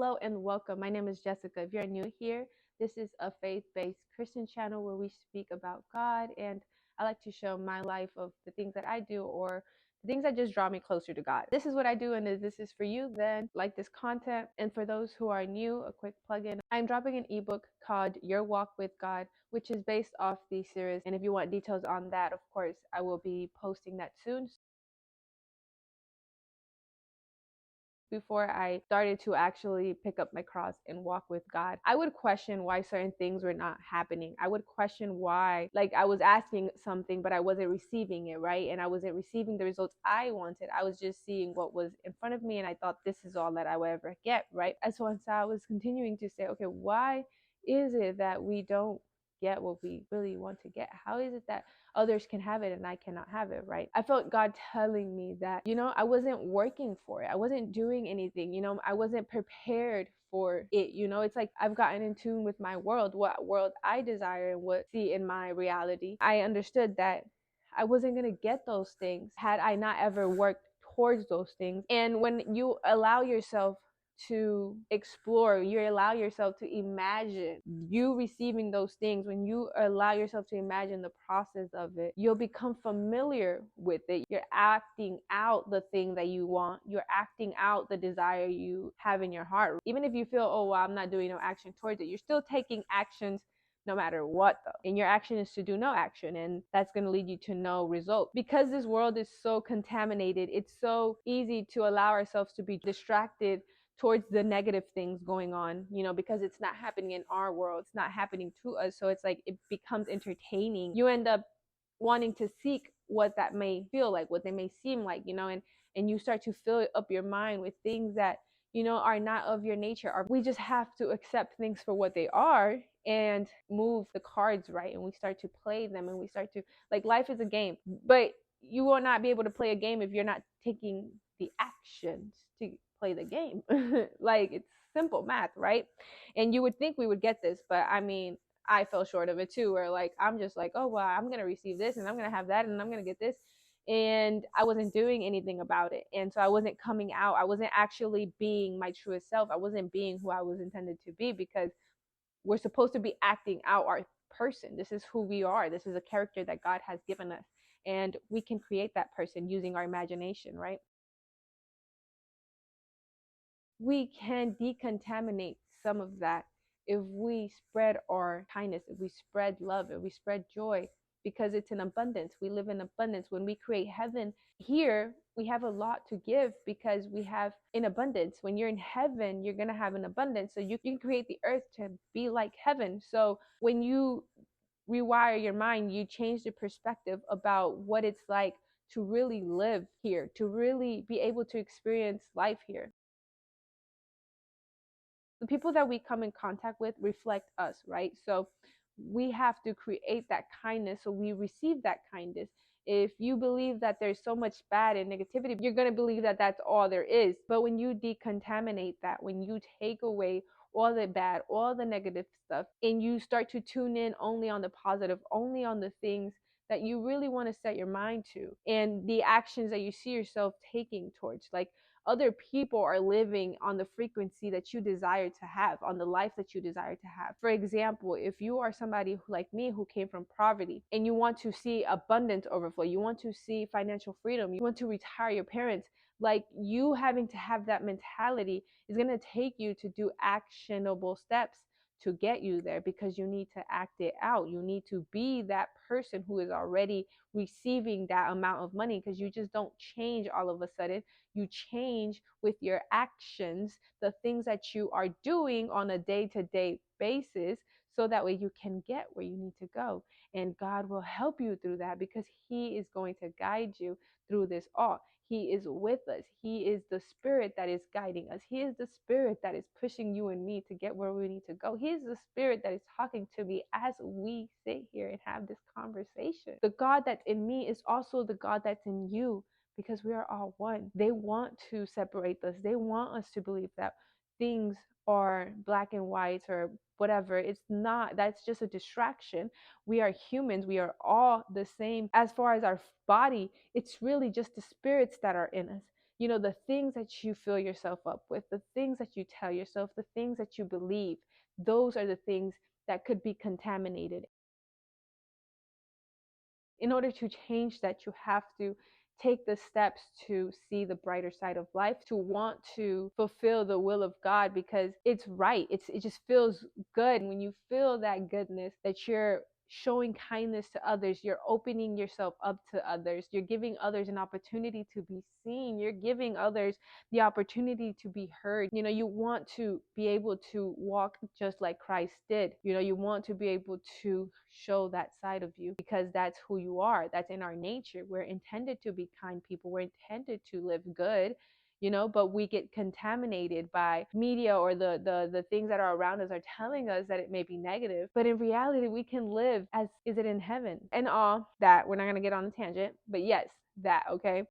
Hello and welcome. My name is Jessica. If you're new here, this is a faith-based Christian channel where we speak about God, and I like to show my life of the things that I do or the things that just draw me closer to God. This is what I do, and if this is for you, then like this content. And for those who are new, a quick plug-in. I'm dropping an ebook called Your Walk with God, which is based off the series. And if you want details on that, of course, I will be posting that soon. Before I started to actually pick up my cross and walk with God, I would question why certain things were not happening. I would question why, like, I was asking something, but I wasn't receiving it, right? And I wasn't receiving the results I wanted. I was just seeing what was in front of me, and I thought this is all that I would ever get, right? And so I was continuing to say, okay, why is it that we don't get what we really want to get? How is it that others can have it and I cannot have it, right? I felt God telling me that, I wasn't working for it. I wasn't doing anything, I wasn't prepared for it. It's like I've gotten in tune with my world, what world I desire and what see in my reality. I understood that I wasn't going to get those things had I not ever worked towards those things. And when you allow yourself to explore, you allow yourself to imagine you receiving those things, when you allow yourself to imagine the process of it, you'll become familiar with it. You're acting out the thing that you want, you're acting out the desire you have in your heart. Even if you feel, oh well, I'm not doing no action towards it, you're still taking actions no matter what, though. And your action is to do no action, and that's going to lead you to no result. Because this world is so contaminated, it's so easy to allow ourselves to be distracted towards the negative things going on, because it's not happening in our world, it's not happening to us. So it's like it becomes entertaining. You end up wanting to seek what that may feel like, what they may seem like, and you start to fill up your mind with things that are not of your nature. Or we just have to accept things for what they are and move the cards right, and we start to play them, and we start to, like, life is a game, but you will not be able to play a game if you're not taking the actions to play the game. Like, it's simple math, right? And you would think we would get this, but I mean, I fell short of it too, where like I'm just like, oh well, I'm gonna receive this and I'm gonna have that and I'm gonna get this, and I wasn't doing anything about it. And so I wasn't coming out, I wasn't actually being my truest self, I wasn't being who I was intended to be, because we're supposed to be acting out our person. This is who we are, this is a character that God has given us, and we can create that person using our imagination, right? We can decontaminate some of that if we spread our kindness, if we spread love, if we spread joy, because it's in abundance. We live in abundance. When we create heaven here, we have a lot to give because we have in abundance. When you're in heaven, you're going to have an abundance. So you can create the earth to be like heaven. So when you rewire your mind, you change the perspective about what it's like to really live here, to really be able to experience life here. The people that we come in contact with reflect us, right? So we have to create that kindness so we receive that kindness. If you believe that there's so much bad and negativity, you're going to believe that that's all there is. But when you decontaminate that, when you take away all the bad, all the negative stuff, and you start to tune in only on the positive, only on the things that you really want to set your mind to, and the actions that you see yourself taking towards, like, other people are living on the frequency that you desire to have, on the life that you desire to have. For example, if you are somebody who, like me, who came from poverty, and you want to see abundance overflow, you want to see financial freedom, you want to retire your parents, like, you having to have that mentality is going to take you to do actionable steps to get you there, because you need to act it out. You need to be that person who is already receiving that amount of money, because you just don't change all of a sudden. You change with your actions, the things that you are doing on a day-to-day basis, so that way you can get where you need to go. And God will help you through that, because He is going to guide you through this all. He is with us. He is the Spirit that is guiding us. He is the Spirit that is pushing you and me to get where we need to go. He is the Spirit that is talking to me as we sit here and have this conversation. The God that's in me is also the God that's in you, because we are all one. They want to separate us. They want us to believe that things are black and white or whatever. It's not. That's just a distraction. We are humans. We are all the same. As far as our body, it's really just the spirits that are in us. the things that you fill yourself up with, the things that you tell yourself, the things that you believe, those are the things that could be contaminated. In order to change that, you have to take the steps to see the brighter side of life, to want to fulfill the will of God, because it's right. It just feels good when you feel that goodness, that you're showing kindness to others, you're opening yourself up to others, you're giving others an opportunity to be seen, you're giving others the opportunity to be heard. You want to be able to walk just like Christ did. You want to be able to show that side of you, because that's who you are. That's in our nature. We're intended to be kind people. We're intended to live good, but we get contaminated by media, or the things that are around us are telling us that it may be negative, but in reality we can live as is it in heaven. And all that, we're not going to get on a tangent, but yes, that, okay,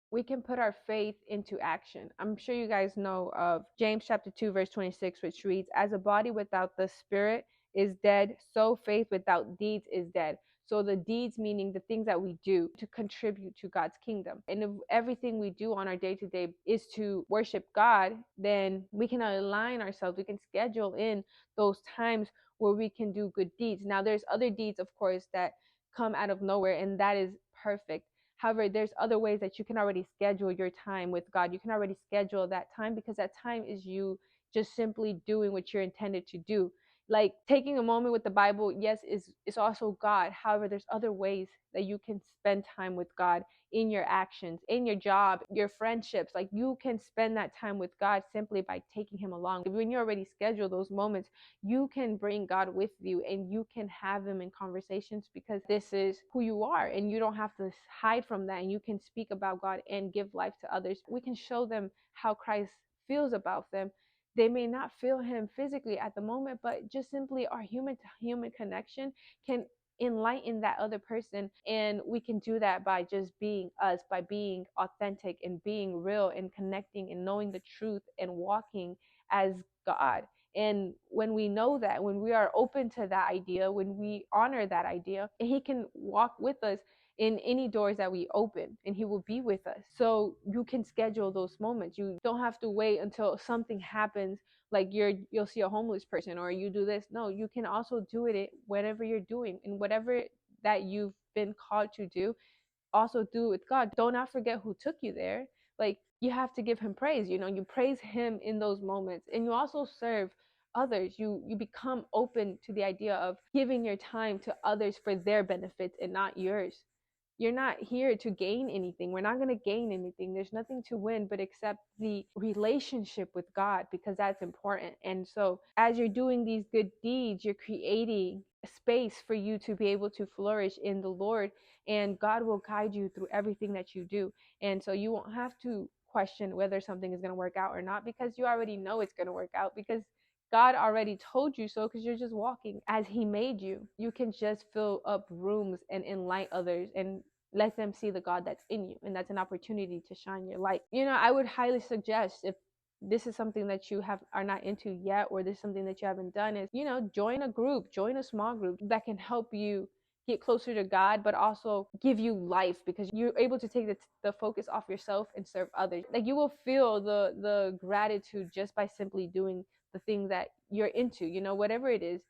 we can put our faith into action. I'm sure you guys know of James chapter 2 verse 26, which reads, as a body without the spirit is dead, so faith without deeds is dead. So the deeds, meaning the things that we do to contribute to God's kingdom. And if everything we do on our day-to-day is to worship God, then we can align ourselves, we can schedule in those times where we can do good deeds. Now there's other deeds, of course, that come out of nowhere, and that is perfect. However, there's other ways that you can already schedule your time with God. You can already schedule that time, because that time is you just simply doing what you're intended to do. Like taking a moment with the Bible, yes, is also God. However, there's other ways that you can spend time with God in your actions, in your job, your friendships. Like you can spend that time with God simply by taking him along. When you already schedule those moments, you can bring God with you and you can have him in conversations, because this is who you are and you don't have to hide from that, and you can speak about God and give life to others. We can show them how Christ feels about them. They may not feel him physically at the moment, but just simply our human to human connection can enlighten that other person. And we can do that by just being us, by being authentic and being real and connecting and knowing the truth and walking as God. And when we know that, when we are open to that idea, when we honor that idea, he can walk with us in any doors that we open, and he will be with us. So you can schedule those moments. You don't have to wait until something happens, like you'll see a homeless person or you do this. No, you can also do it whatever you're doing, and whatever that you've been called to do, also do with God. Do not forget who took you there. Like you have to give him praise. You praise him in those moments, and you also serve others. You become open to the idea of giving your time to others for their benefits and not yours. You're not here to gain anything. We're not going to gain anything. There's nothing to win but except the relationship with God, because that's important. And so as you're doing these good deeds, you're creating a space for you to be able to flourish in the Lord, and God will guide you through everything that you do. And so you won't have to question whether something is going to work out or not, because you already know it's going to work out, because God already told you so, because you're just walking as he made you. You can just fill up rooms and enlighten others and let them see the God that's in you. And that's an opportunity to shine your light. I would highly suggest, if this is something that you are not into yet, or this is something that you haven't done, is, join a group, join a small group that can help you get closer to God, but also give you life, because you're able to take the focus off yourself and serve others. Like you will feel the gratitude just by simply doing the thing that you're into, whatever it is.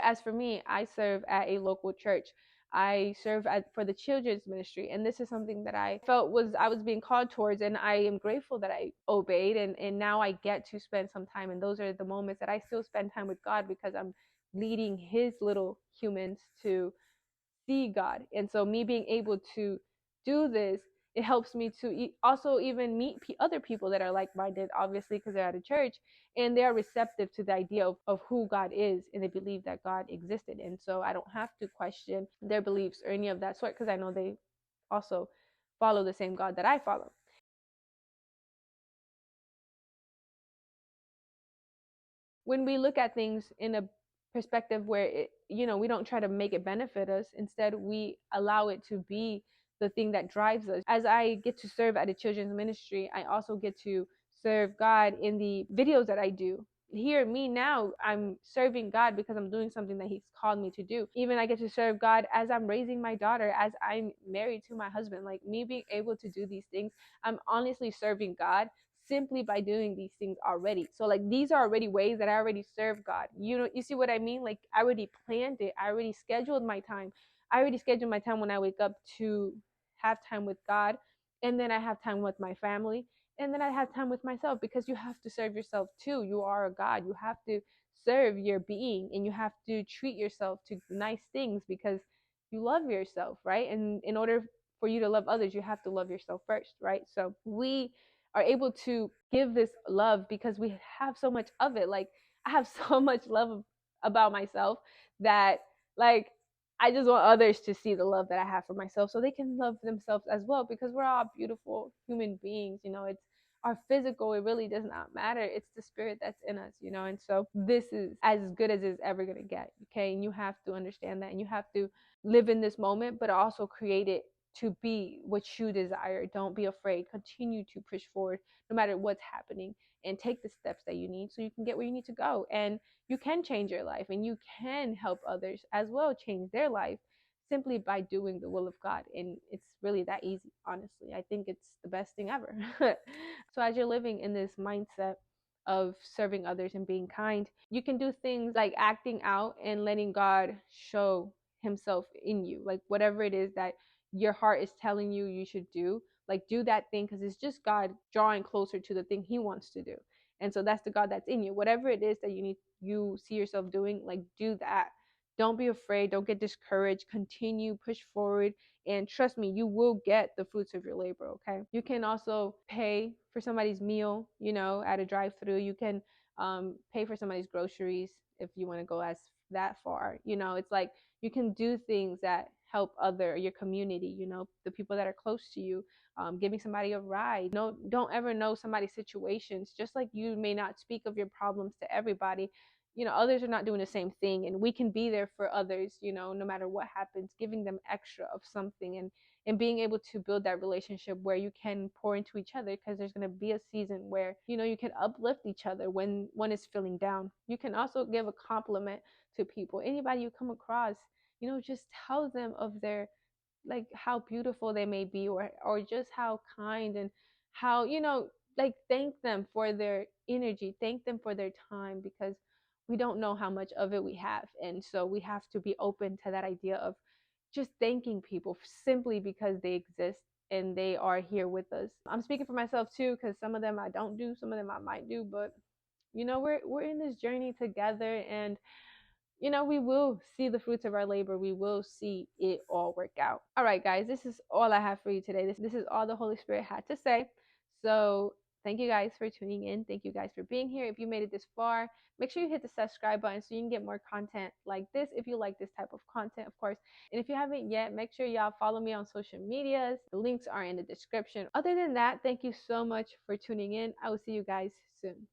As for me, I serve at a local church. I serve for the children's ministry, and this is something that I felt I was being called towards, and I am grateful that I obeyed, and now I get to spend some time, and those are the moments that I still spend time with God, because I'm leading his little humans to see God. And so me being able to do this, it helps me to also even meet other people that are like-minded, obviously, because they're at a church and they are receptive to the idea of who God is, and they believe that God existed. And so I don't have to question their beliefs or any of that sort, because I know they also follow the same God that I follow. When we look at things in a perspective where we don't try to make it benefit us, instead we allow it to be the thing that drives us. As I get to serve at a children's ministry, I also get to serve God in the videos that I do. here, me now, I'm serving God because I'm doing something that He's called me to do. Even I get to serve God as I'm raising my daughter, as I'm married to my husband. Like me being able to do these things, I'm honestly serving God simply by doing these things already. So like these are already ways that I already serve God. You know, you see what I mean? Like I already planned it. I already scheduled my time. I already scheduled my time when I wake up to have time with God, and then I have time with my family, and then I have time with myself, because you have to serve yourself too. You are a God. You have to serve your being, and you have to treat yourself to nice things because you love yourself, right? And in order for you to love others, you have to love yourself first, right? So we are able to give this love because we have so much of it. Like I have so much love about myself that like I just want others to see the love that I have for myself so they can love themselves as well, because we're all beautiful human beings. You know, it's our physical, it really does not matter. It's the spirit that's in us, you know. And so this is as good as it's ever going to get. Okay. And you have to understand that, and you have to live in this moment, but also create it to be what you desire. Don't be afraid. Continue to push forward no matter what's happening, and take the steps that you need so you can get where you need to go. And you can change your life, and you can help others as well change their life simply by doing the will of God. And it's really that easy, honestly. I think it's the best thing ever. So as you're living in this mindset of serving others and being kind, you can do things like acting out and letting God show Himself in you. Like whatever it is that your heart is telling you you should do, like do that thing, because it's just God drawing closer to the thing He wants to do. And so that's the God that's in you. Whatever it is that you see yourself doing, like do that. Don't be afraid. Don't get discouraged. Continue, push forward, and trust me, you will get the fruits of your labor. Okay. You can also pay for somebody's meal, you know, at a drive-through. You can pay for somebody's groceries if you want to go as that far. You know, it's like you can do things that help your community, you know, the people that are close to you. Giving somebody a ride. No, don't ever know somebody's situations. Just like you may not speak of your problems to everybody, you know, others are not doing the same thing, and we can be there for others, you know, no matter what happens, giving them extra of something, and being able to build that relationship where you can pour into each other, because there's going to be a season where, you know, you can uplift each other when one is feeling down. You can also give a compliment to people. Anybody you come across, you know, just tell them of their, like how beautiful they may be, or just how kind, and how, you know, like thank them for their energy, thank them for their time, because we don't know how much of it we have. And so we have to be open to that idea of just thanking people simply because they exist and they are here with us. I'm speaking for myself too, because some of them I don't do, some of them I might do, but you know, we're in this journey together, and you know, we will see the fruits of our labor. We will see it all work out. All right, guys, this is all I have for you today. This is all the Holy Spirit had to say. So thank you guys for tuning in. Thank you guys for being here. If you made it this far, make sure you hit the subscribe button so you can get more content like this, if you like this type of content, of course. And if you haven't yet, make sure y'all follow me on social medias. The links are in the description. Other than that, thank you so much for tuning in. I will see you guys soon.